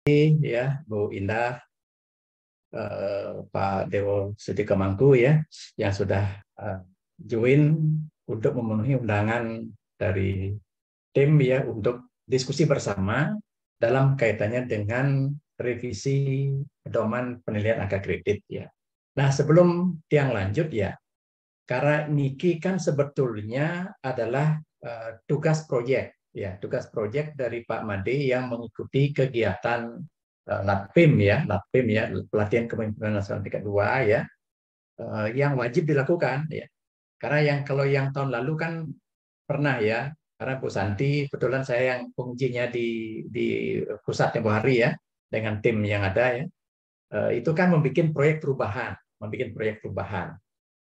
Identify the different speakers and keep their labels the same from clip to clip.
Speaker 1: ya Bu Indah, Pak Dewo Sudikemangku ya, yang sudah join untuk memenuhi undangan dari tim ya untuk diskusi bersama dalam kaitannya dengan revisi pedoman penilaian angka kredit ya. Nah, sebelum tiang lanjut ya, karena Niki kan sebetulnya adalah tugas proyek ya, tugas proyek dari Pak Made yang mengikuti kegiatan LATPIM ya, pelatihan kepemimpinan nasional tingkat 2 ya, yang wajib dilakukan ya. Karena kalau yang tahun lalu kan pernah ya, karena Bu Santi kebetulan saya yang pengujinya di pusat tempoh hari ya dengan tim yang ada ya, itu kan membuat proyek perubahan.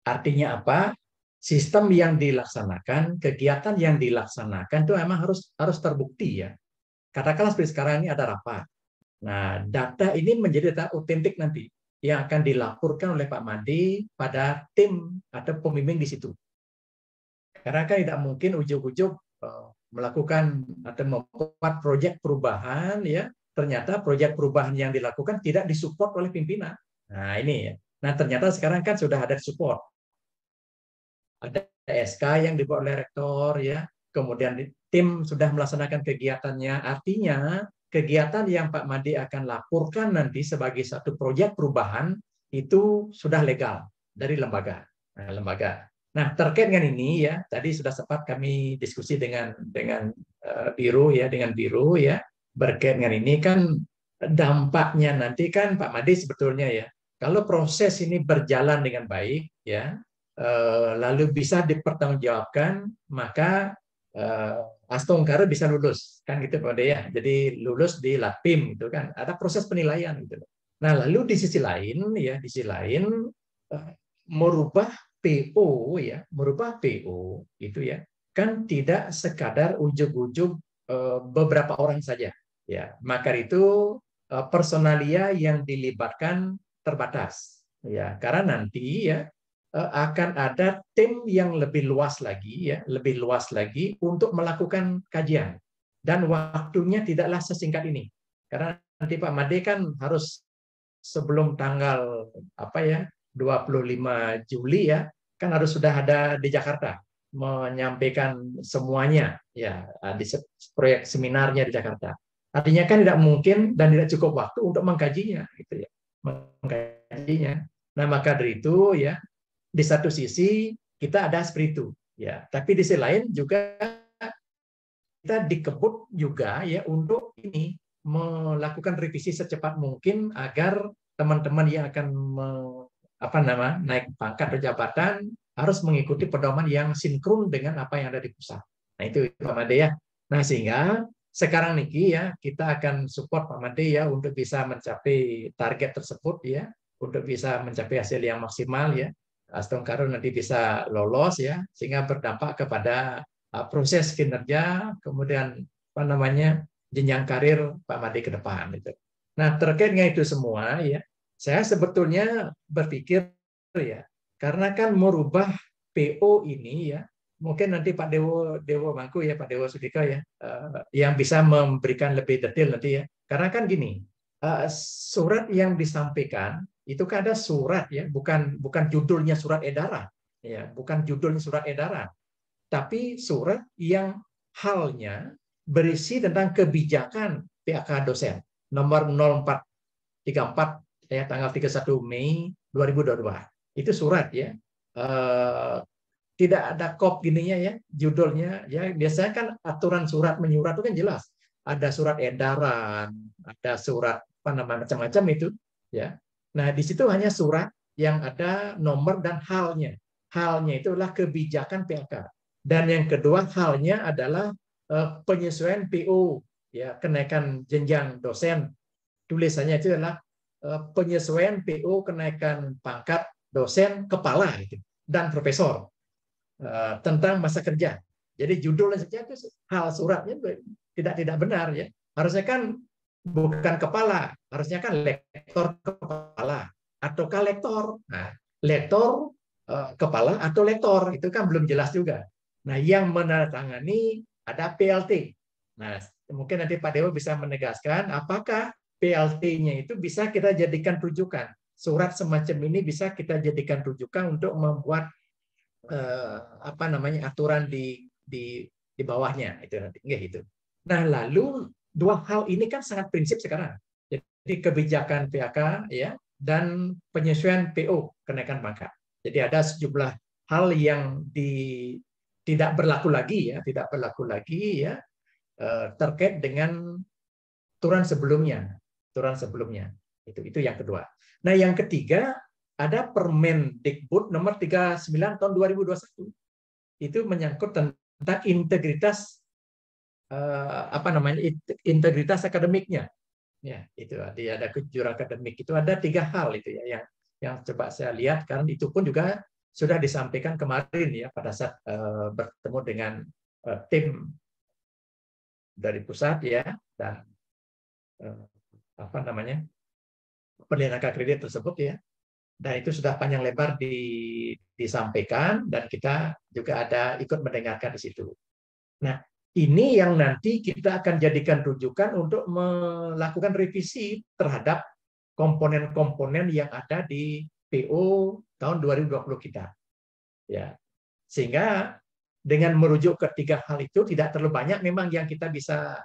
Speaker 1: Artinya apa? Sistem yang dilaksanakan, kegiatan yang dilaksanakan itu memang harus terbukti ya. Katakanlah seperti sekarang ini ada rapat. Nah, data ini menjadi data otentik nanti yang akan dilaporkan oleh Pak Made pada tim atau pembimbing di situ. Karena kan tidak mungkin ujug-ujug melakukan atau membuat proyek perubahan ya, ternyata proyek perubahan yang dilakukan tidak disupport oleh pimpinan. Nah, ini ya. Nah, ternyata sekarang kan sudah ada support. Ada SK yang dibuat oleh rektor ya, kemudian tim sudah melaksanakan kegiatannya. Artinya kegiatan yang Pak Made akan laporkan nanti sebagai satu proyek perubahan itu sudah legal dari lembaga. Nah, terkait dengan ini ya, tadi sudah sempat kami diskusi dengan Biro ya, berkait dengan ini kan dampaknya nanti kan Pak Made sebetulnya ya, kalau proses ini berjalan dengan baik ya, lalu bisa dipertanggungjawabkan, maka Astongkara bisa lulus kan gitu Pak De ya. Jadi lulus di LATPIM gitu kan. Ada proses penilaian gitu. Nah, lalu di sisi lain merubah PO ya, merubah PO itu ya. Kan tidak sekadar ujug-ujug beberapa orang saja ya. Maka itu personalia yang dilibatkan terbatas ya. Karena nanti ya akan ada tim yang lebih luas lagi untuk melakukan kajian dan waktunya tidaklah sesingkat ini karena nanti Pak Made kan harus sebelum tanggal 25 Juli ya kan harus sudah ada di Jakarta menyampaikan semuanya ya di proyek seminarnya di Jakarta. Artinya kan tidak mungkin dan tidak cukup waktu untuk mengkajinya gitu ya. Nah, maka dari itu ya di satu sisi kita ada seperti itu ya, tapi di sisi lain juga kita dikebut juga ya untuk ini melakukan revisi secepat mungkin agar teman-teman yang akan naik pangkat atau jabatan harus mengikuti pedoman yang sinkron dengan apa yang ada di pusat. Nah itu Pak Made ya. Nah sehingga sekarang Niki ya kita akan support Pak Made ya untuk bisa mencapai target tersebut ya, untuk bisa mencapai hasil yang maksimal ya. Astongkaro nanti bisa lolos ya, sehingga berdampak kepada proses kinerja, kemudian jenjang karir Pak Made ke depan. Gitu. Nah terkait dengan itu semua ya, saya sebetulnya berpikir ya, karena kan merubah PO ini ya, mungkin nanti Pak Dewo Mangku ya, Pak Dewo Sudika ya, yang bisa memberikan lebih detail nanti ya. Karena kan gini, surat yang disampaikan itu kan ada surat ya, bukan judulnya surat edaran ya, bukan judulnya surat edaran, tapi surat yang halnya berisi tentang kebijakan PAK dosen nomor 0434 ya tanggal 31 Mei 2022. Itu surat ya. Tidak ada kop gininya ya, judulnya ya. Biasanya kan aturan surat menyurat itu kan jelas. Ada surat edaran, ada surat macam-macam itu ya. Nah, di situ hanya surat yang ada nomor dan halnya. Halnya itu adalah kebijakan PAK. Dan yang kedua halnya adalah penyesuaian PO ya, kenaikan jenjang dosen. Tulisannya itu adalah penyesuaian PO kenaikan pangkat dosen kepala gitu, dan profesor tentang masa kerja. Jadi judulnya saja itu hal suratnya tidak benar ya. Harusnya kan bukan kepala, harusnya kan lektor kepala ataukah lektor. Nah, lektor kepala atau lektor itu kan belum jelas juga. Nah, yang menandatangani ada PLT. Nah, mungkin nanti Pak Dewo bisa menegaskan apakah PLT-nya itu bisa kita jadikan rujukan. Surat semacam ini bisa kita jadikan rujukan untuk membuat apa namanya aturan di bawahnya itu nanti gitu. Nah, lalu dua hal ini kan sangat prinsip sekarang. Jadi kebijakan PAK ya dan penyesuaian PO kenaikan pangkat. Jadi ada sejumlah hal yang tidak berlaku lagi ya terkait dengan aturan sebelumnya. Itu yang kedua. Nah, yang ketiga ada Permendikbud nomor 39 tahun 2021. Itu menyangkut tentang integritas integritas akademiknya. Ya, itu ada kejujuran akademik itu ada 3 hal itu ya yang coba saya lihat karena itu pun juga sudah disampaikan kemarin ya pada saat bertemu dengan tim dari pusat ya dan penilaian kredit tersebut ya. Dan itu sudah panjang lebar disampaikan dan kita juga ada ikut mendengarkan di situ. Nah, ini yang nanti kita akan jadikan rujukan untuk melakukan revisi terhadap komponen-komponen yang ada di PO tahun 2020 kita. Ya. Sehingga dengan merujuk ke 3 hal itu tidak terlalu banyak memang yang kita bisa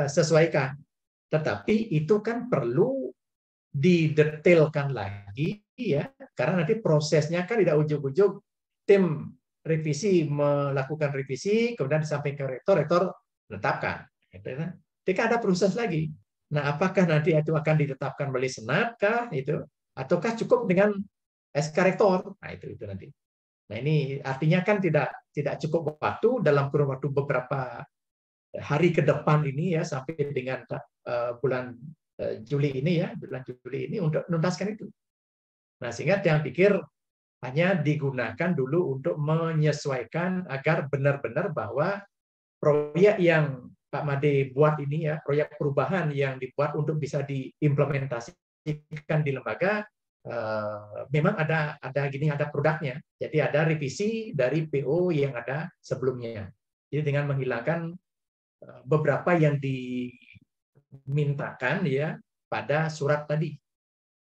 Speaker 1: sesuaikan. Tetapi itu kan perlu didetailkan lagi ya karena nanti prosesnya kan tidak ujug-ujug tim revisi melakukan revisi kemudian disampaikan ke rektor menetapkan jadi ada proses lagi. Nah, apakah nanti itu akan ditetapkan melalui senat kah itu ataukah cukup dengan SK rektor? Nah, itu nanti. Nah, ini artinya kan tidak cukup waktu dalam kurun waktu beberapa hari ke depan ini ya sampai dengan bulan Juli ini untuk menuntaskan itu. Nah, sehingga yang pikir hanya digunakan dulu untuk menyesuaikan agar benar-benar bahwa proyek yang Pak Made buat ini ya, proyek perubahan yang dibuat untuk bisa diimplementasikan di lembaga memang ada produknya. Jadi ada revisi dari PO yang ada sebelumnya. Jadi dengan menghilangkan beberapa yang dimintakan ya pada surat tadi.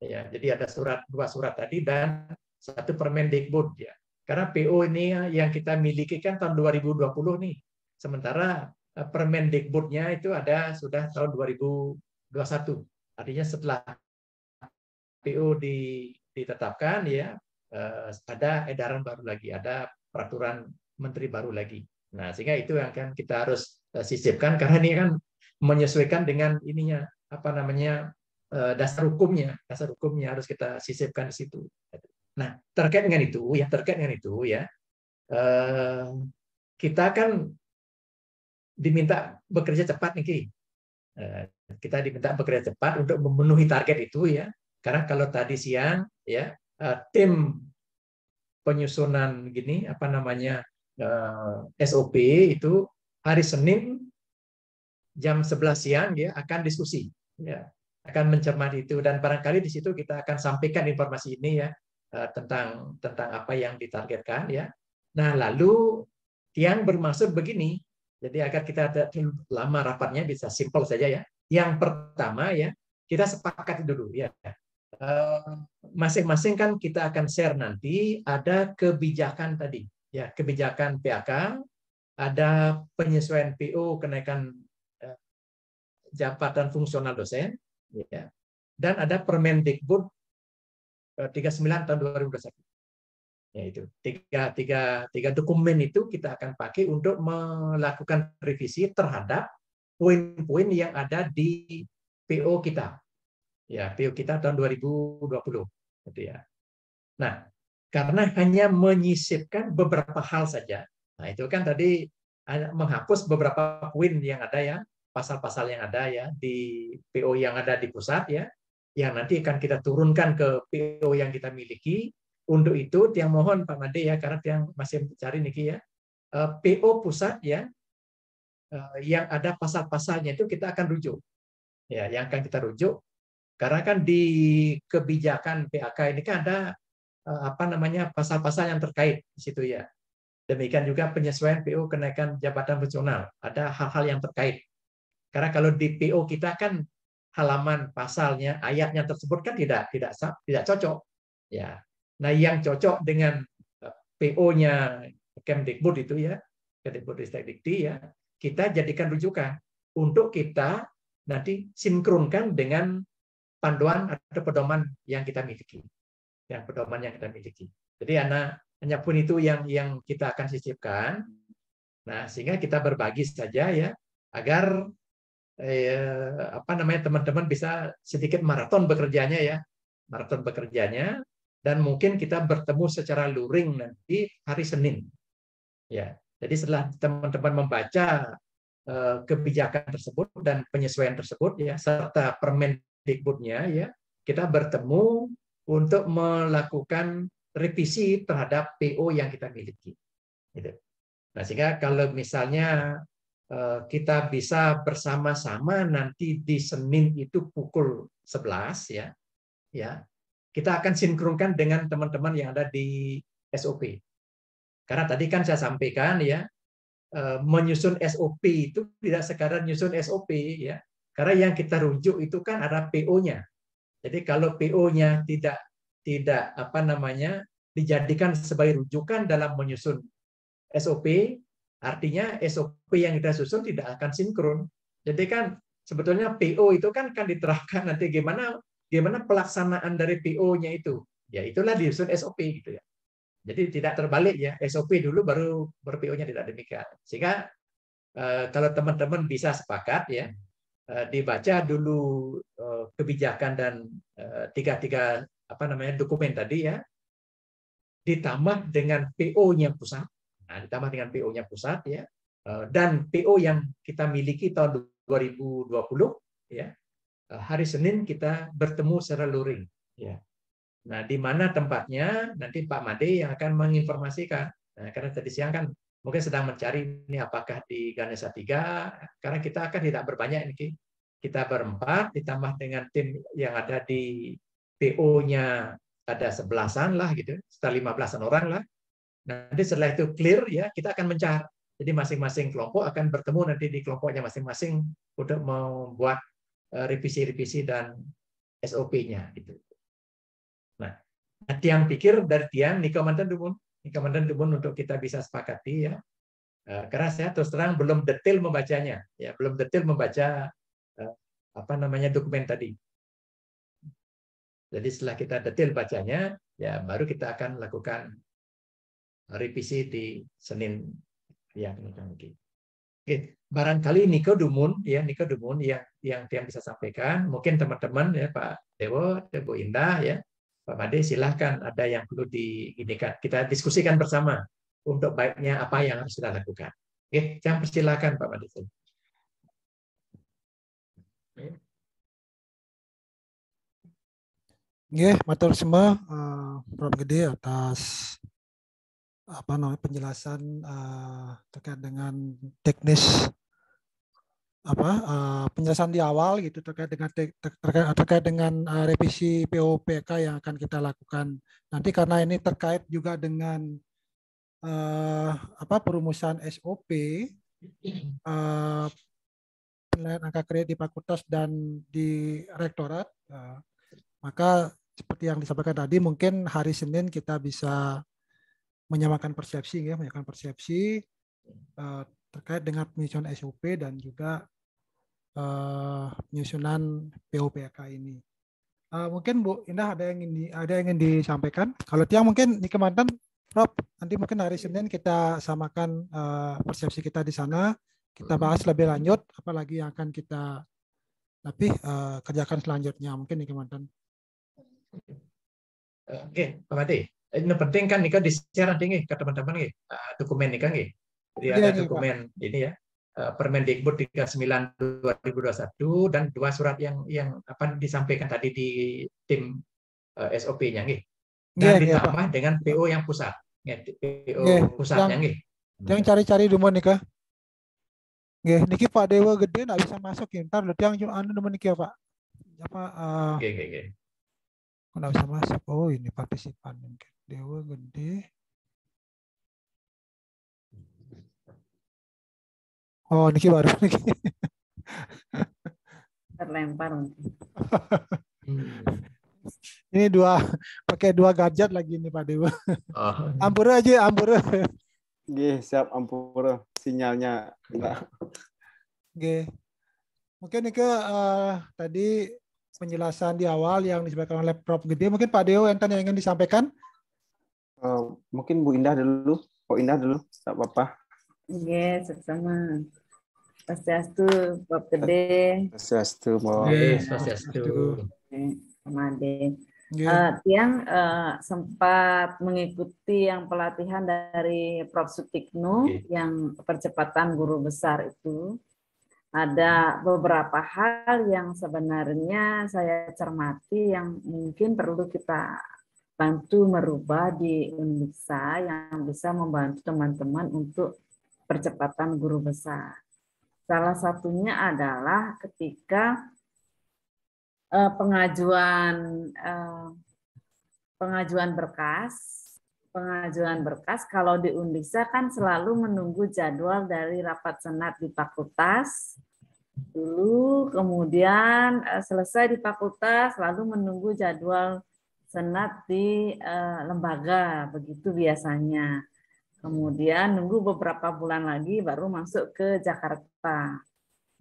Speaker 1: Ya, jadi ada 2 surat tadi dan 1 Permendikbud ya. Karena PO ini yang kita miliki kan tahun 2020 nih. Sementara Permendikbudnya itu ada sudah tahun 2021. Artinya setelah PO ditetapkan ya ada edaran baru lagi, ada peraturan menteri baru lagi. Nah, sehingga itu yang kan kita harus sisipkan karena ini kan menyesuaikan dengan ininya dasar hukumnya harus kita sisipkan di situ. Nah, terkait dengan itu ya kita kan diminta bekerja cepat nih. Kita diminta bekerja cepat untuk memenuhi target itu ya. Karena kalau tadi siang ya tim penyusunan SOP itu hari Senin jam 11 siang ya akan diskusi ya akan mencermati itu dan barangkali di situ kita akan sampaikan informasi ini ya tentang apa yang ditargetkan ya. Nah, lalu yang bermaksud begini. Jadi agar kita lama rapatnya bisa simpel saja ya. Yang pertama ya, kita sepakat dulu ya. Masing-masing kan kita akan share nanti ada kebijakan tadi ya, kebijakan PAK, ada penyesuaian PO kenaikan jabatan fungsional dosen ya. Dan ada Permendikbud 39 tahun 2021. Ya itu tiga dokumen itu kita akan pakai untuk melakukan revisi terhadap poin-poin yang ada di PO kita. Ya, PO kita tahun 2020 gitu ya. Nah, karena hanya menyisipkan beberapa hal saja. Nah, itu kan tadi menghapus beberapa poin yang ada ya, pasal-pasal yang ada ya di PO yang ada di pusat ya, yang nanti akan kita turunkan ke PO yang kita miliki. Untuk itu, yang mohon Pak Made ya, karena yang masih mencari niki ya, PO pusat ya, yang ada pasal-pasalnya itu kita akan rujuk. Ya, yang akan kita rujuk, karena kan di kebijakan PAK ini kan ada pasal-pasal yang terkait di situ ya. Demikian juga penyesuaian PO kenaikan jabatan fungsional, ada hal-hal yang terkait. Karena kalau di PO kita kan halaman pasalnya, ayatnya tersebut kan tidak cocok. Ya. Nah, yang cocok dengan PO-nya Kemdikbud itu ya, Kemdikbudristek ya, kita jadikan rujukan untuk kita nanti sinkronkan dengan panduan atau pedoman yang kita miliki. Yang pedoman yang kita miliki. Jadi hanya pun itu yang kita akan sisipkan. Nah, sehingga kita berbagi saja ya, agar teman-teman bisa sedikit maraton bekerjanya ya, dan mungkin kita bertemu secara luring nanti hari Senin. Ya, jadi setelah teman-teman membaca kebijakan tersebut dan penyesuaian tersebut ya, serta Permendikbudnya ya, kita bertemu untuk melakukan revisi terhadap PO yang kita miliki. Gitu. Nah, sehingga kalau misalnya kita bisa bersama-sama nanti di Senin itu pukul 11 ya, kita akan sinkronkan dengan teman-teman yang ada di SOP. Karena tadi kan saya sampaikan ya, menyusun SOP itu tidak sekadar nyusun SOP ya, karena yang kita rujuk itu kan ada PO-nya. Jadi kalau PO-nya tidak dijadikan sebagai rujukan dalam menyusun SOP, artinya SOP yang kita susun tidak akan sinkron. Jadi kan sebetulnya PO itu kan diterapkan nanti gimana pelaksanaan dari PO-nya itu. Ya itulah disusun SOP gitu ya. Jadi tidak terbalik ya, SOP dulu baru PO-nya, tidak demikian. Sehingga kalau teman-teman bisa sepakat ya, dibaca dulu kebijakan dan tiga dokumen tadi ya, ditambah dengan PO-nya pusat. Nah, ditambah dengan PO-nya pusat ya, dan PO yang kita miliki tahun 2020 ya, hari Senin kita bertemu secara luring ya. Nah, di mana tempatnya nanti Pak Made yang akan menginformasikan. Nah, karena tadi siang kan mungkin sedang mencari ini apakah di Ganesha 3, karena kita akan tidak berbanyak ini. Kita berempat ditambah dengan tim yang ada di PO-nya ada 11-an lah gitu, sekitar 15-an orang lah. Nanti setelah itu clear ya, kita akan mencari. Jadi masing-masing kelompok akan bertemu nanti di kelompoknya masing-masing untuk membuat revisi-revisi dan SOP-nya gitu. Nah, tiang pikir dari tiang Nikamantan Dumun untuk kita bisa sepakati ya. Karena saya terus terang belum detail membacanya, ya belum detail membaca dokumen tadi. Jadi setelah kita detail bacanya, ya baru kita akan lakukan revisi di Senin yang nanti. Oke, barangkali Niko Dumun yang bisa sampaikan, mungkin teman-teman ya Pak Dewo, Bu Indah ya, Pak Made silahkan ada yang perlu diindikan. Kita diskusikan bersama untuk baiknya apa yang harus kita lakukan. Oke, saya persilakan Pak Made.
Speaker 2: Nggih, matur semua Prof. Gede atas penjelasan terkait dengan teknis penjelasan di awal gitu terkait dengan revisi POPK yang akan kita lakukan nanti, karena ini terkait juga dengan perumusan SOP penilaian angka kredit di fakultas dan di rektorat, maka seperti yang disampaikan tadi, mungkin hari Senin kita bisa menyamakan persepsi terkait dengan penyusunan SOP dan juga penyusunan POPK ini. Mungkin Bu Indah ada yang ingin disampaikan. Kalau tiang mungkin di Kementan, Prof, nanti mungkin hari Senin kita samakan persepsi kita di sana, kita bahas lebih lanjut apalagi yang akan kita kerjakan selanjutnya mungkin di Kementan.
Speaker 1: Oke, Pak Made. Ini penting kan Nika di-share nanti ke teman-teman nih, dokumen Nika nih. Jadi ada dokumen ini ya, Permendikbud 39 2021 dan 2 surat yang disampaikan tadi di tim SOP-nya nih. Dan ditambah dengan PO yang pusat. PO pusatnya nih.
Speaker 2: Yang cari-cari dulu Nika. Nggih, niki Pak Dewa Gede nggak bisa masuk ya. Ntar yang nemen niki ya Pak. Nggak bisa masuk. Oh, ini partisipan mungkin. Dewa Gede. Oh, niki baru niki.
Speaker 3: terlempar.
Speaker 2: Ini pakai dua gadget lagi nih Pak Dewa.
Speaker 1: Oh.
Speaker 2: Ampura aja, ampura.
Speaker 4: Oke, siap ampura. Sinyalnya enggak.
Speaker 2: Oke. Mungkin Nike tadi penjelasan di awal yang disampaikan oleh Prof. Gede. Mungkin Pak Deo yang ingin disampaikan?
Speaker 4: Mungkin Bu Indah dulu. Pak Indah dulu, tak apa-apa.
Speaker 3: Oke, sama. Swastiastu, Prof. Gede.
Speaker 4: Swastiastu, mau.
Speaker 1: Swastiastu.
Speaker 3: Sama Ade.
Speaker 2: Oke.
Speaker 3: Tiang sempat mengikuti yang pelatihan dari Prof. Sutikno yang percepatan guru besar itu. Ada beberapa hal yang sebenarnya saya cermati yang mungkin perlu kita bantu merubah di Unbiksa yang bisa membantu teman-teman untuk percepatan guru besar. Salah satunya adalah ketika pengajuan berkas kalau di Unbiksa kan selalu menunggu jadwal dari rapat senat di fakultas dulu, kemudian selesai di fakultas lalu menunggu jadwal senat di lembaga, begitu biasanya. Kemudian nunggu beberapa bulan lagi baru masuk ke Jakarta.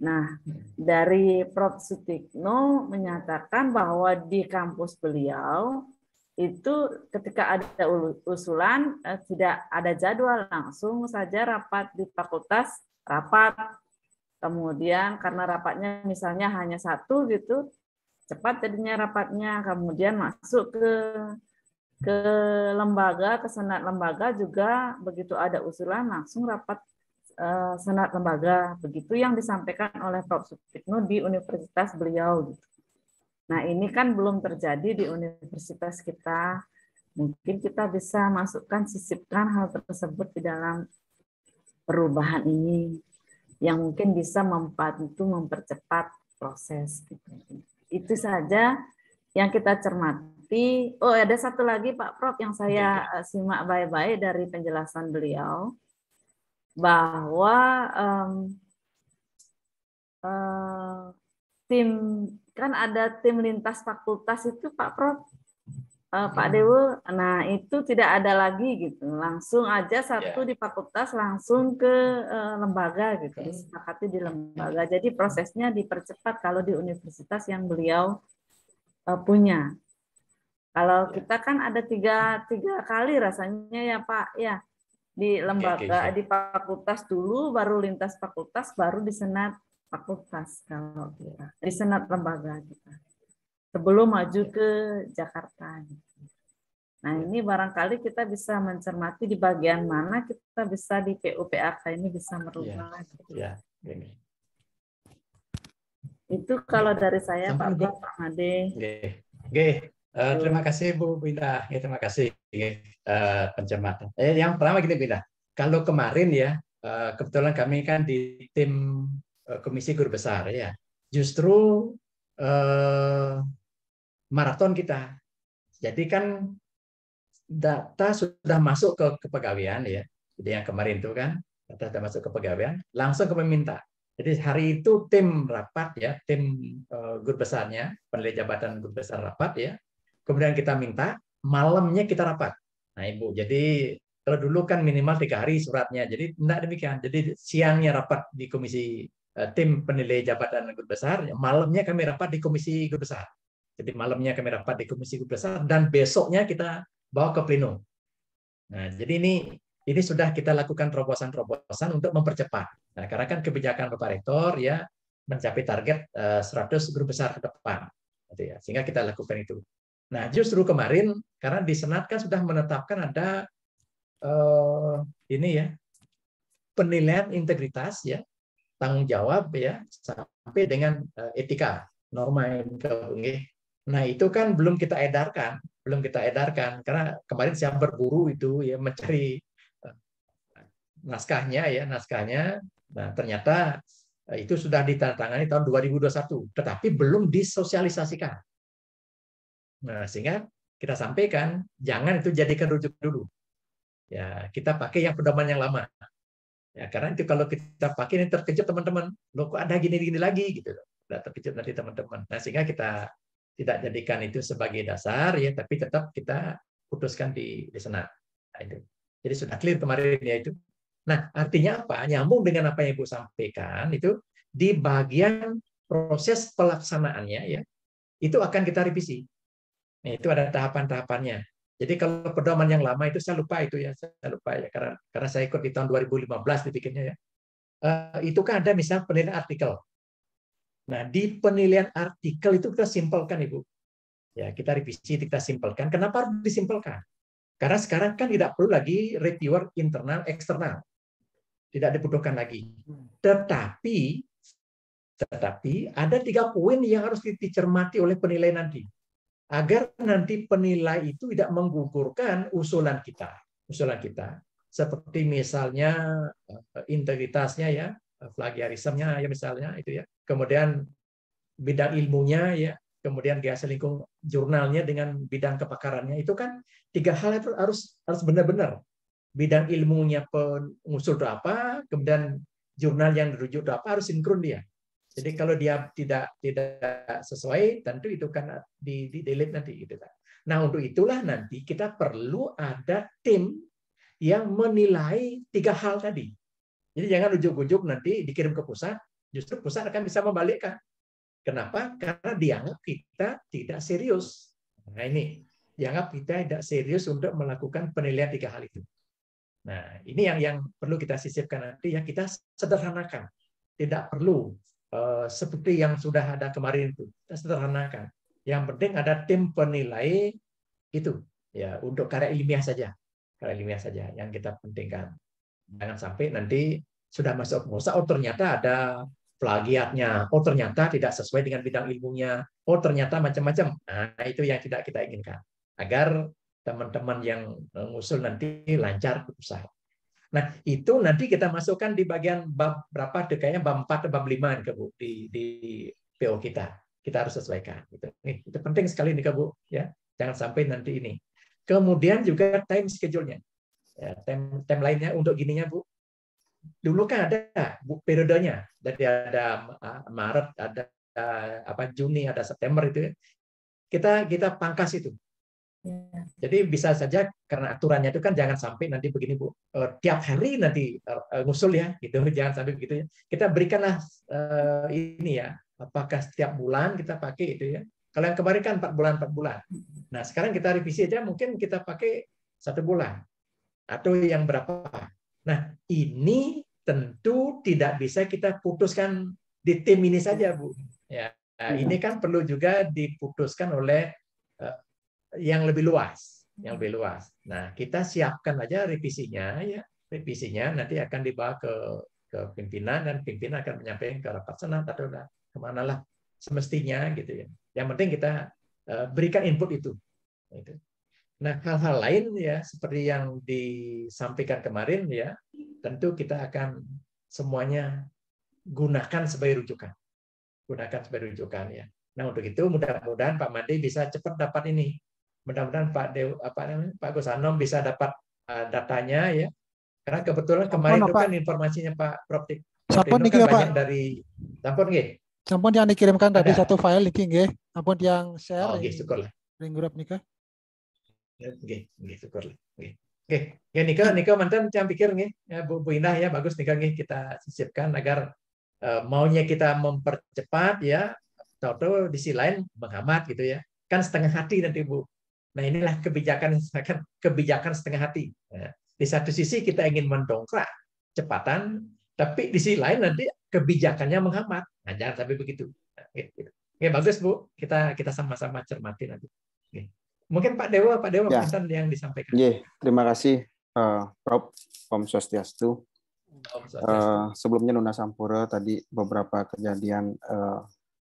Speaker 3: Nah, dari Prof. Sutikno menyatakan bahwa di kampus beliau itu ketika ada usulan tidak ada jadwal, langsung saja rapat di fakultas, rapat. Kemudian karena rapatnya misalnya hanya satu gitu, cepat jadinya rapatnya. Kemudian masuk ke lembaga, ke senat lembaga juga begitu ada usulan langsung rapat senat lembaga. Begitu yang disampaikan oleh Prof. Sutikno di universitas beliau. Gitu. Nah, ini kan belum terjadi di universitas kita. Mungkin kita bisa masukkan, sisipkan hal tersebut di dalam perubahan ini yang mungkin bisa membantu mempercepat proses. Itu saja yang kita cermati. Oh, ada satu lagi Pak Prof yang saya simak baik-baik dari penjelasan beliau bahwa tim kan ada tim lintas fakultas itu Pak Prof, Pak Dewo, nah itu tidak ada lagi gitu, langsung aja satu di fakultas langsung ke lembaga gitu, disepakati di lembaga. Jadi prosesnya dipercepat kalau di universitas yang beliau punya. Kalau kita kan ada tiga kali rasanya ya Pak ya, di lembaga, di fakultas dulu, baru lintas fakultas, baru di senat fakultas kalau kita di senat lembaga kita sebelum maju ke Jakarta. Nah ini barangkali kita bisa mencermati di bagian mana kita bisa di PUPAK ini bisa merubah. Itu kalau dari saya Pak Prof. Pak Made.
Speaker 1: Terima kasih Bu Binda. Terima kasih pencermatan. Yang pertama gini Binda, kalau kemarin ya kebetulan kami kan di tim Komisi Guru Besar ya, justru maraton kita. Jadi kan data sudah masuk ke kepegawaian ya. Jadi yang kemarin itu kan data sudah masuk ke kepegawaian, langsung kami minta. Jadi hari itu tim rapat ya, tim guru besarnya, penilai jabatan guru besar rapat ya. Kemudian kita minta malamnya kita rapat. Nah Ibu, jadi kalau dulu kan minimal 3 hari suratnya, jadi tidak demikian. Jadi siangnya rapat di komisi tim penilai jabatan guru besar, malamnya kami rapat di komisi guru besar. Jadi malamnya kami rapat di komisi guru besar dan besoknya kita bawa ke pleno. Nah jadi ini sudah kita lakukan terobosan-terobosan untuk mempercepat. Nah karena kan kebijakan Bapak Rektor ya mencapai target 100 guru besar ke depan, gitu ya. Sehingga kita lakukan itu. Nah justru kemarin karena di Senat kan sudah menetapkan ada ini ya penilaian integritas ya, tanggung jawab ya sampai dengan etika norma etika. Nah itu kan belum kita edarkan karena kemarin saya berburu itu ya mencari naskahnya. Nah ternyata itu sudah ditandatangani tahun 2021, tetapi belum disosialisasikan. Nah sehingga kita sampaikan jangan itu jadikan rujuk dulu. Ya kita pakai yang pedoman yang lama. Ya, karena itu kalau kita pakai ini terkejut teman-teman, loh kok ada gini-gini lagi gitu. udah terkejut nanti teman-teman. Nah, sehingga kita tidak jadikan itu sebagai dasar ya, tapi tetap kita putuskan di Senat. Nah, itu. Jadi sudah clear kemarin ya itu. Nah, artinya apa? Nyambung dengan apa yang Ibu sampaikan itu di bagian proses pelaksanaannya ya, itu akan kita revisi. Nah, itu ada tahapan-tahapannya. Jadi kalau pedoman yang lama itu saya lupa itu ya, saya lupa ya karena saya ikut di tahun 2015 dibikinnya ya. Itu kan ada misal penilaian artikel. Nah, di penilaian artikel itu kita simpelkan, Ibu. Ya, kita revisi, kita simpelkan. Kenapa harus disimpelkan? Karena sekarang kan tidak perlu lagi reviewer internal, eksternal. Tidak dibutuhkan lagi. Tetapi ada 3 poin yang harus dicermati oleh penilai nanti. Agar nanti penilai itu tidak menggugurkan usulan kita. Seperti misalnya integritasnya ya, plagiarismenya ya misalnya itu ya. Kemudian bidang ilmunya ya, kemudian gaya selingkuh jurnalnya dengan bidang kepakarannya itu kan 3 hal itu harus benar-benar. Bidang ilmunya pengusul itu apa, kemudian jurnal yang dirujuk itu apa, harus sinkron dia. Jadi kalau dia tidak sesuai, tentu itu kan di delete nanti gitu kan. Nah, untuk itulah nanti kita perlu ada tim yang menilai 3 hal tadi. Jadi jangan ujuk-ujuk nanti dikirim ke pusat, justru pusat akan bisa membalikkan. Kenapa? Karena dianggap kita tidak serius. Nah, ini dianggap kita tidak serius untuk melakukan penilaian 3 hal itu. Nah, ini yang perlu kita sisipkan nanti ya, kita sederhanakan. Tidak perlu seperti yang sudah ada kemarin itu, kita sederhanakan. Yang penting ada tim penilai itu ya, untuk karya ilmiah saja yang kita pentingkan. Jangan sampai nanti sudah masuk pengusaha, oh ternyata ada plagiatnya, oh ternyata tidak sesuai dengan bidang ilmunya, oh ternyata macam-macam. Nah, itu yang tidak kita inginkan. Agar teman-teman yang mengusul nanti lancar usaha. Nah, itu nanti kita masukkan di bagian bab berapa, kayaknya bab 4 atau bab 5 ke Bu, di PO kita. Kita harus sesuaikan. Itu penting sekali nih, Bu. Ya. Jangan sampai nanti ini. Kemudian juga time schedule-nya. Ya, time lainnya untuk gininya, Bu. Dulu kan ada Bu, periodenya. Jadi ada Maret, ada Juni, ada September itu. Kita pangkas itu. Jadi bisa saja karena aturannya itu kan jangan sampai nanti begini Bu, tiap hari nanti ngusul ya, gitu, jangan sampai begitu ya. Kita berikanlah ini ya, apakah setiap bulan kita pakai itu ya. Kalau yang kemarin kan 4 bulan. Nah sekarang kita revisi aja, mungkin kita pakai 1 bulan atau yang berapa. Nah ini tentu tidak bisa kita putuskan di tim ini saja Bu. Ya, ini kan perlu juga diputuskan oleh yang lebih luas. Nah, kita siapkan aja revisinya ya. Revisinya nanti akan dibawa ke pimpinan dan pimpinan akan menyampaikan ke rapat senat atau kemana lah semestinya gitu ya. Yang penting kita berikan input itu. Nah, hal-hal lain ya seperti yang disampaikan kemarin ya, tentu kita akan semuanya gunakan sebagai rujukan. Ya. Nah, untuk itu mudah-mudahan Pak Made bisa cepat dapat ini. Mudah-mudahan Pak Gus Anom bisa dapat datanya ya. Karena kebetulan kemarin itu kan informasinya Pak Prof.
Speaker 2: Sampun
Speaker 1: kan banyak dari sampun
Speaker 2: yang dikirimkan tadi satu file iki nggih. Sampun yang share.
Speaker 1: Oh, nggih, syukurlah.
Speaker 2: Ring grup nika.
Speaker 1: Nggih, syukurlah. Nggih. Ya Nika mantan saya pikir nggih ya Bu Indah ya, bagus Nika nggih kita sisipkan agar maunya kita mempercepat ya, tahu-tahu di sisi lain menghambat gitu ya. Kan setengah hati nanti Bu. Nah, inilah kebijakan setengah hati. Nah, di satu sisi kita ingin mendongkrak cepatan, tapi di sisi lain nanti kebijakannya menghambat. Nah, jangan sampai begitu. Nah, gitu. Oke, bagus Bu. Kita sama-sama cermati nanti. Oke. Mungkin Pak Dewa
Speaker 4: ya.
Speaker 1: yang disampaikan.
Speaker 4: Terima kasih Prof. Om Swastiastu. Sebelumnya Nuna Sampura tadi beberapa kejadian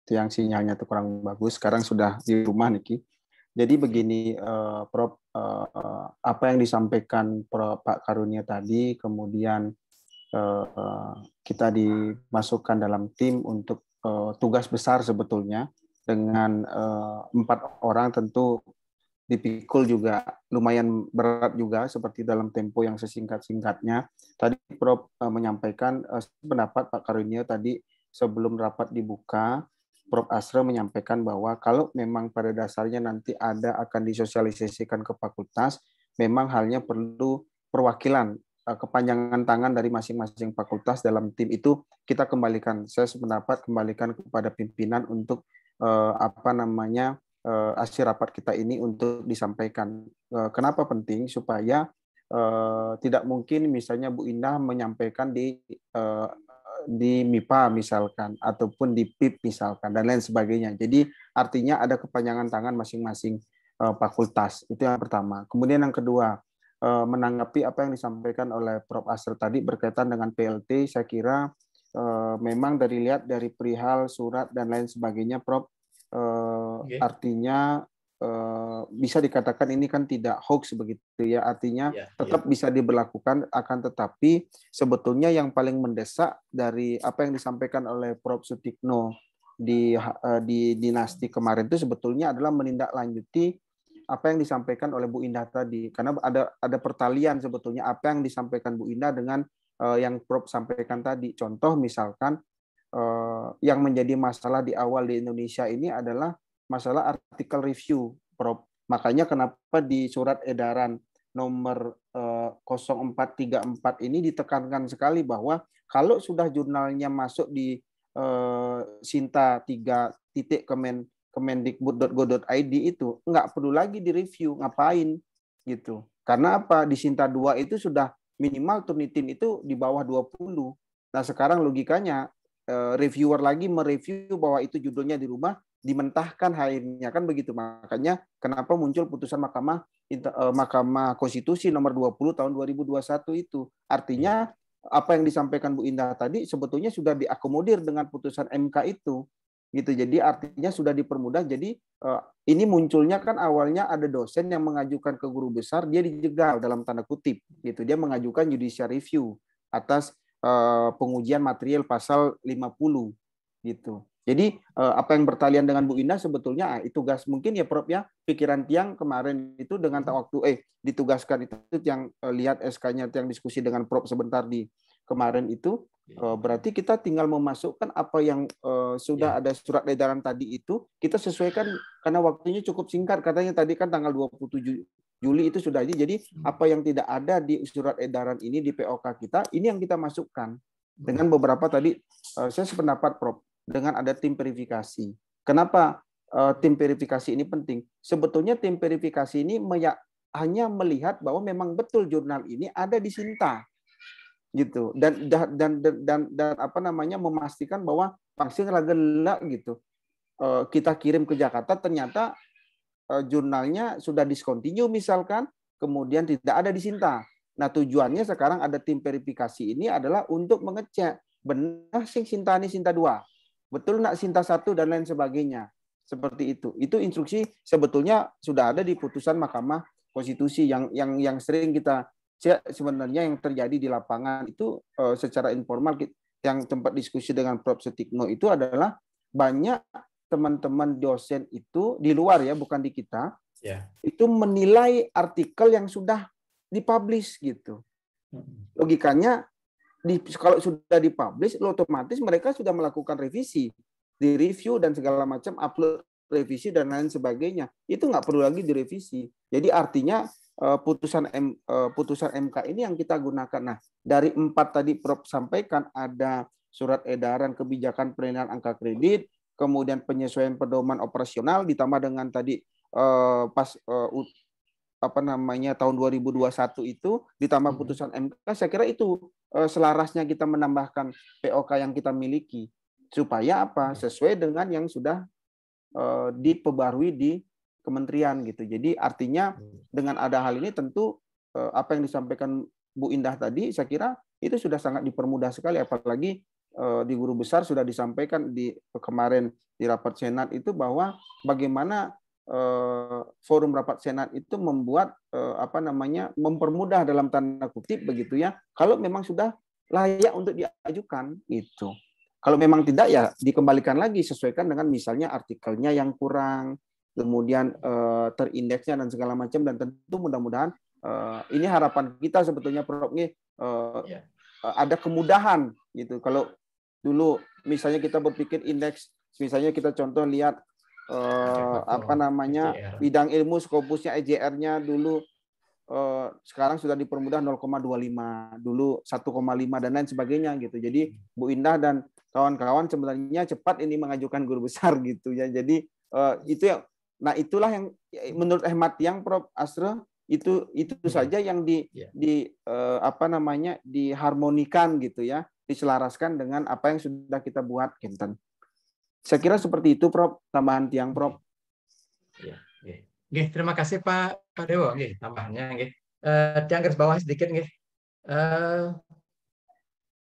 Speaker 4: yang sinyalnya itu kurang bagus. Sekarang sudah di rumah Niki. Jadi begini, Prof, apa yang disampaikan Pak Karunia tadi, kemudian kita dimasukkan dalam tim untuk tugas besar sebetulnya dengan 4 orang, tentu dipikul juga lumayan berat juga, seperti dalam tempo yang sesingkat-singkatnya. Tadi Prof menyampaikan pendapat Pak Karunia tadi sebelum rapat dibuka, Prof. Asra menyampaikan bahwa kalau memang pada dasarnya nanti akan disosialisasikan ke fakultas, memang halnya perlu perwakilan kepanjangan tangan dari masing-masing fakultas dalam tim itu kita kembalikan. Saya sependapat kembalikan kepada pimpinan untuk hasil rapat kita ini untuk disampaikan. Kenapa penting? Supaya tidak mungkin misalnya Bu Indah menyampaikan di MIPA misalkan, ataupun di PIP misalkan, dan lain sebagainya. Jadi artinya ada kepanjangan tangan masing-masing fakultas. Itu yang pertama. Kemudian yang kedua, menanggapi apa yang disampaikan oleh Prof. Asra tadi berkaitan dengan PLT, saya kira memang lihat dari perihal surat dan lain sebagainya, Prof. Artinya bisa dikatakan ini kan tidak hoax begitu ya, artinya tetap bisa diberlakukan, akan tetapi sebetulnya yang paling mendesak dari apa yang disampaikan oleh Prof. Sutikno di dinasti kemarin itu sebetulnya adalah menindaklanjuti apa yang disampaikan oleh Bu Indah tadi, karena ada pertalian sebetulnya apa yang disampaikan Bu Indah dengan yang Prof sampaikan tadi. Contoh misalkan yang menjadi masalah di awal di Indonesia ini adalah masalah artikel review, Prof. Makanya kenapa di surat edaran nomor 0434 ini ditekankan sekali bahwa kalau sudah jurnalnya masuk di Sinta 3 kemendikbud.go.id itu nggak perlu lagi direview, ngapain gitu. Karena apa? Di Sinta 2 itu sudah minimal Turnitin itu di bawah 20. Nah, sekarang logikanya reviewer lagi mereview bahwa itu judulnya dirubah, dimentahkan akhirnya, kan begitu. Makanya kenapa muncul putusan Mahkamah Konstitusi nomor 20 tahun 2021 itu. Artinya apa yang disampaikan Bu Indah tadi sebetulnya sudah diakomodir dengan putusan MK itu. Gitu. Jadi artinya sudah dipermudah. Jadi ini munculnya kan awalnya ada dosen yang mengajukan ke guru besar, dia dijegal dalam tanda kutip gitu. Dia mengajukan judicial review atas pengujian material pasal 50 gitu. Jadi apa yang bertalian dengan Bu Indah sebetulnya itu tugas mungkin ya Prof ya, pikiran tiang kemarin itu dengan waktu ditugaskan itu yang lihat SK-nya yang diskusi dengan Prof sebentar di kemarin itu berarti kita tinggal memasukkan apa yang sudah ada surat edaran tadi itu kita sesuaikan karena waktunya cukup singkat, katanya tadi kan tanggal 27 Juli itu sudah jadi apa yang tidak ada di surat edaran ini di POK kita ini yang kita masukkan dengan beberapa tadi saya sependapat Prof dengan ada tim verifikasi. Kenapa tim verifikasi ini penting? Sebetulnya tim verifikasi ini hanya melihat bahwa memang betul jurnal ini ada di Sinta. Gitu. Dan apa namanya memastikan bahwa vaksin gelak gitu. Kita kirim ke Jakarta ternyata jurnalnya sudah discontinue misalkan, kemudian tidak ada di Sinta. Nah, tujuannya sekarang ada tim verifikasi ini adalah untuk mengecek benar sing Sinta ini Sinta 2. Betul nak Sinta 1 dan lain sebagainya. Seperti itu. Itu instruksi sebetulnya sudah ada di putusan Mahkamah Konstitusi yang sering kita cek sebenarnya yang terjadi di lapangan itu secara informal yang tempat diskusi dengan Prof Sutikno itu adalah banyak teman-teman dosen itu di luar ya, bukan di kita. Itu menilai artikel yang sudah dipublish gitu. Logikanya kalau sudah dipublish, otomatis mereka sudah melakukan revisi, di review dan segala macam, upload revisi dan lain sebagainya. Itu nggak perlu lagi direvisi. Jadi artinya putusan MK ini yang kita gunakan. Nah, dari 4 tadi Prof sampaikan ada surat edaran kebijakan penilaian angka kredit, kemudian penyesuaian pedoman operasional ditambah dengan tadi tahun 2021 itu ditambah putusan MK, saya kira itu selarasnya kita menambahkan POK yang kita miliki supaya apa sesuai dengan yang sudah diperbarui di kementerian gitu. Jadi artinya dengan ada hal ini tentu apa yang disampaikan Bu Indah tadi saya kira itu sudah sangat dipermudah sekali, apalagi di guru besar sudah disampaikan di kemarin di rapat Senat itu bahwa bagaimana forum rapat Senat itu membuat mempermudah dalam tanda kutip begitu ya, kalau memang sudah layak untuk diajukan itu. Kalau memang tidak ya dikembalikan lagi sesuaikan dengan misalnya artikelnya yang kurang, kemudian terindeksnya dan segala macam, dan tentu mudah-mudahan ini harapan kita sebetulnya Prof ada kemudahan gitu. Kalau dulu misalnya kita berpikir indeks Misalnya kita contoh lihat apa namanya bidang ilmu skopusnya EJR-nya dulu sekarang sudah dipermudah 0,25, dulu 1,5 dan lain sebagainya gitu. Jadi Bu Indah dan kawan-kawan sebenarnya cepat ini mengajukan guru besar gitu ya. Jadi itu yang, nah itulah yang menurut hemat yang Prof Asra itu saja yang apa namanya diharmonikan gitu ya, diselaraskan dengan apa yang sudah kita buat, Kinten. Saya kira seperti itu, Prof. Tambahan tiang, Prof.
Speaker 1: Ya, oke. Terima kasih Pak Dewo. Oke, tambahnya. Tiang garis bawah sedikit.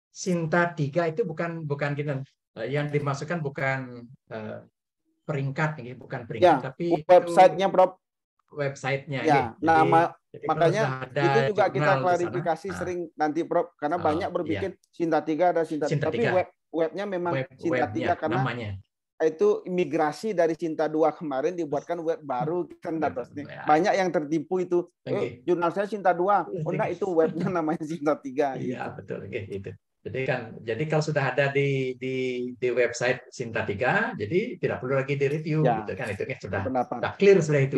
Speaker 1: Sinta 3 itu bukan gini. Yang dimasukkan bukan peringkat, bukan peringkat,
Speaker 4: ya,
Speaker 1: tapi
Speaker 4: websitenya, Prof.
Speaker 1: Websitenya.
Speaker 4: Ya, nama
Speaker 1: jadi
Speaker 4: makanya itu juga kita klarifikasi
Speaker 1: sana,
Speaker 4: sering nanti, Prof. Karena banyak berpikir Sinta 3 ada Sinta 3. Tapi webnya memang Sinta 3 karena namanya itu imigrasi dari Sinta 2 kemarin dibuatkan web baru kan atasnya. Banyak yang tertipu itu. Jurnal saya Sinta 2. Oh enggak, itu webnya namanya Sinta 3 gitu.
Speaker 1: Iya, betul. Itu. Jadi kalau sudah ada di website Sinta 3, jadi tidak perlu lagi direview gitu kan, itu sudah clear sudah itu.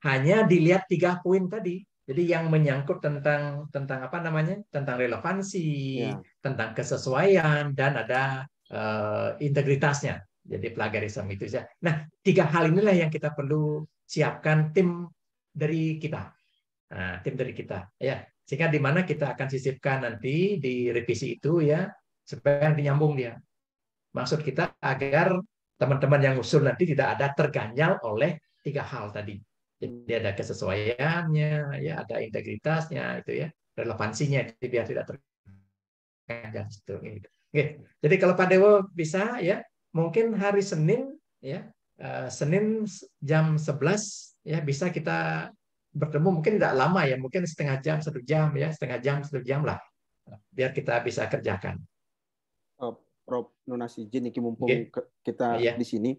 Speaker 1: Hanya dilihat 3 poin tadi. Jadi yang menyangkut tentang apa namanya? Tentang relevansi, tentang kesesuaian, dan ada integritasnya. Jadi plagiarisme itu saja. Nah, 3 hal inilah yang kita perlu siapkan tim dari kita. Nah, tim dari kita ya. Sehingga di mana kita akan sisipkan nanti di revisi itu ya, supaya nyambung dia. Maksud kita agar teman-teman yang usul nanti tidak ada terganjal oleh 3 hal tadi. Jadi ada kesesuaiannya, ya, ada integritasnya itu ya, relevansinya, jadi biar tidak terganjal itu. Oke. Jadi kalau Pak Dewo bisa ya, mungkin hari Senin ya, Senin jam 11 ya bisa kita bertemu, mungkin tidak lama ya, mungkin setengah jam, 1 jam ya, setengah jam, 1 jam lah, biar kita bisa kerjakan.
Speaker 4: Prof Nunas izin iki mumpung kita di sini,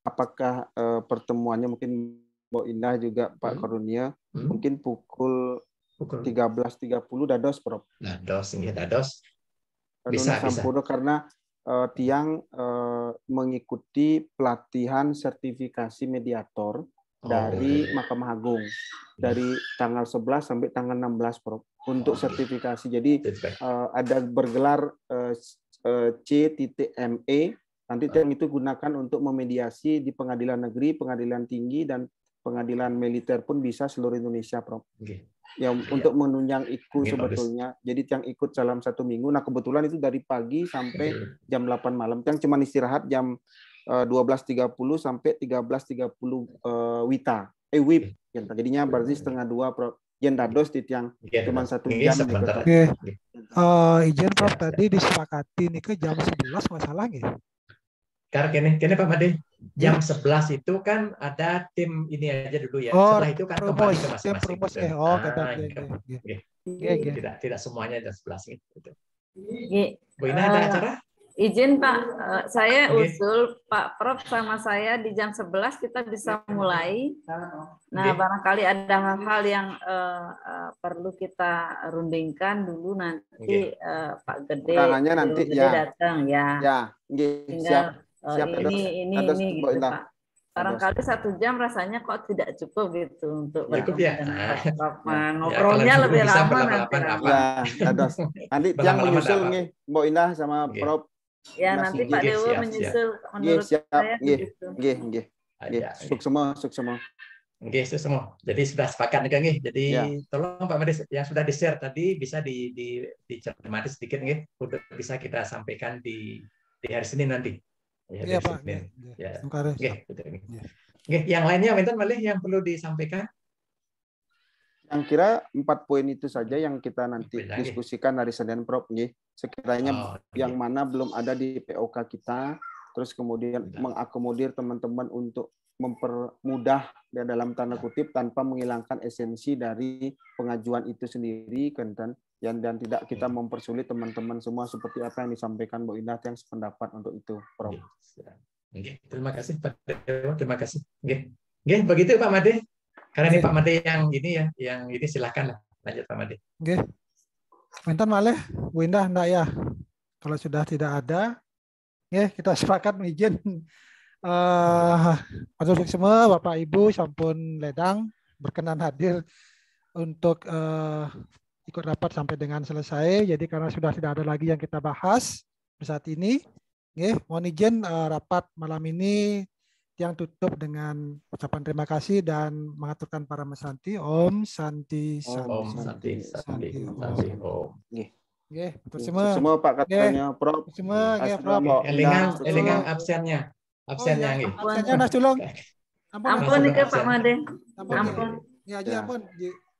Speaker 4: apakah pertemuannya mungkin Mbak Indah juga Pak Karunia mungkin pukul 13.30 dados, Prof?
Speaker 1: Dados. Bisa.
Speaker 4: Karena tiang mengikuti pelatihan sertifikasi mediator dari Mahkamah Agung dari tanggal 11 sampai tanggal 16, Prof, untuk sertifikasi. Jadi ada bergelar C.ME, nanti tiang itu gunakan untuk memediasi di pengadilan negeri, pengadilan tinggi, dan pengadilan militer pun bisa seluruh Indonesia, Prof. Yang untuk menunjang IKU sebetulnya. Jadi yang ikut dalam 1 minggu. Nah kebetulan itu dari pagi sampai jam 8 malam. Yang cuma istirahat jam 12.30 sampai 13.30 WITA. WIP. Jadinya berarti setengah 2, Prof. Dados yang cuma 1 jam.
Speaker 2: Izin Prof, tadi disepakati nih ke jam 11 masalah nggih?
Speaker 1: Karena kene Pak Made, jam 11 itu kan ada tim ini aja dulu ya. Setelah itu kan kembali ke masing-masing. Tidak semuanya jam 11 gitu. Bu Ina ada acara?
Speaker 3: Izin Pak, saya usul Pak Prof sama saya di jam 11 kita bisa mulai. Nah, barangkali ada hal-hal yang perlu kita rundingkan dulu nanti Pak Gede
Speaker 4: nanti
Speaker 3: datang ya.
Speaker 4: Siap.
Speaker 3: Ini gitu, Pak. Barangkali 1 jam rasanya kok tidak cukup gitu untuk ngobrolnya lebih lama nanti.
Speaker 4: Nanti yang menyusul nih Mbak Indah sama Prof.
Speaker 3: Ya nanti Pak Dewo menyusul menurut saya.
Speaker 4: Sukses semua.
Speaker 1: Jadi sudah sepakat nih, nggih. Jadi tolong Pak Made yang sudah di-share tadi bisa dicermati sedikit nggih, untuk bisa kita sampaikan di hari Senin nanti.
Speaker 2: Iya Pak.
Speaker 1: Yang lainnya Winten Malih yang perlu disampaikan?
Speaker 4: Yang kira 4 poin itu saja yang kita nanti diskusikan hari Senin, Prof. Sekiranya yang mana belum ada di POK kita, terus kemudian mengakomodir teman-teman untuk mempermudah dalam tanda kutip tanpa menghilangkan esensi dari pengajuan itu sendiri, dan tidak kita mempersulit teman-teman semua seperti apa yang disampaikan Bu Indah yang sependapat untuk itu, Prof.
Speaker 1: Terima kasih Pak Dewo, terima kasih. Begitu Pak Made. Karena ini Pak Made yang ini ya, yang ini silakan lah lanjut Pak Made.
Speaker 2: Bentar malih, Bu Indah enggak ya? Kalau sudah tidak ada, Ya, kita sepakat izin matur semua Bapak Ibu sampun ledang berkenan hadir untuk ikut rapat sampai dengan selesai. Jadi karena sudah tidak ada lagi yang kita bahas saat ini, mohon izin rapat malam ini yang tutup dengan ucapan terima kasih dan mengaturkan para mesanti. Om Santi Santi.
Speaker 1: Om Santi Santi Santi Om.
Speaker 2: Semua
Speaker 4: Pak katanya Prof.
Speaker 2: Semua Prof.
Speaker 1: Elingan absennya. Absennya nggih.
Speaker 2: Absennya Nas Tulung.
Speaker 3: Ampun nih Pak Made.
Speaker 2: Ampun. Ya aja ampun.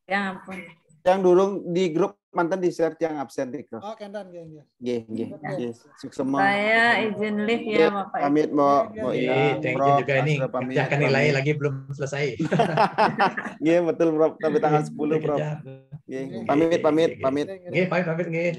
Speaker 3: Ya ampun.
Speaker 4: Yang durung di grup mantan di share yang absen dik.
Speaker 2: Oh, kendan nggih.
Speaker 4: Nggih. Suksema.
Speaker 3: Saya izin live ya Bapak.
Speaker 4: Pamit mau
Speaker 1: izin juga ini. Kerjakan nilai lagi belum selesai.
Speaker 4: Nggih, betul Prof. Sampai tanggal 10 Prof. Nggih. Pamit.
Speaker 1: Nggih, pamit nggih.